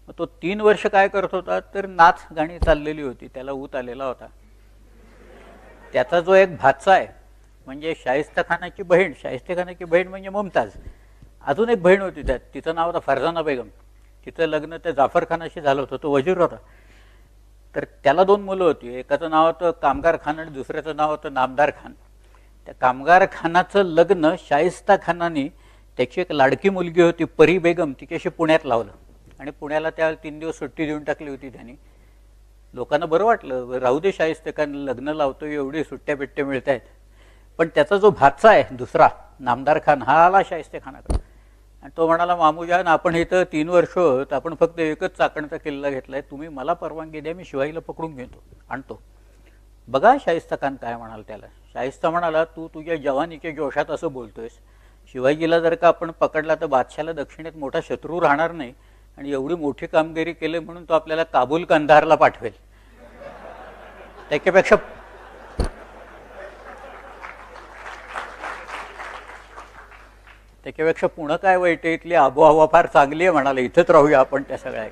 मग तो 3 वर्ष काय करत होता तर नाच गाणी चाललेली होती, त्याला ऊत आलेला होता. त्याचा जो एक भाचा आहे म्हणजे शाहिस्ता खानाची बहीण, शाहिस्ता खानाची बहीण म्हणजे मुमताज, अजून एक बहीण होती त्यात, तिचं नाव होतं फरजाना बेगम. तिचं लग्न त्या जाफर खानाशी झालं होतं, तो वजीर होता. तर त्याला 2 मुलं होती, एकाचं नाव होतं कामगार खान आणि दुसऱ्याचं नाव होतं नामदार खान. त्या कामगार खानाचं लग्न शाहिस्ता खानाने त्याची एक लाडकी मुलगी होती परी बेगम, तिच्याशी पुण्यात लावलं आणि पुण्याला त्या 3 दिवस सुट्टी देऊन टाकली होती त्यांनी. लोकांना बरं वाटलं, राहू दे शाहिस्ता खान लग्न लावतो, एवढी सुट्ट्या बिट्ट्या मिळत आहेत. पण त्याचा जो भाचा आहे दुसरा नामदार खान, हा आला शाहिस्ता खानाकडे आणि तो म्हणाला, मामूजान आपण इथं 3 वर्ष होत, आपण फक्त एकच चाकणचा किल्ला घेतलाय, तुम्ही मला परवानगी द्या, मी शिवाजीला पकडून घेतो आणतो. बघा शाहिस्ता खान काय म्हणाल त्याला. शाहिस्ता म्हणाला, तू तुझ्या जवानीच्या जोशात असं बोलतोयस, शिवाजीला जर का आपण पकडला तर बादशाला दक्षिणेत मोठा शत्रू राहणार नाही आणि एवढी मोठी कामगिरी केली म्हणून तो आपल्याला काबूल कंधारला पाठवेल. त्याच्यापेक्षा पुणं काय वाईट आहे, इथली आबोहवा फार चांगली आहे म्हणाले, इथंच राहूया आपण त्या सगळ्या.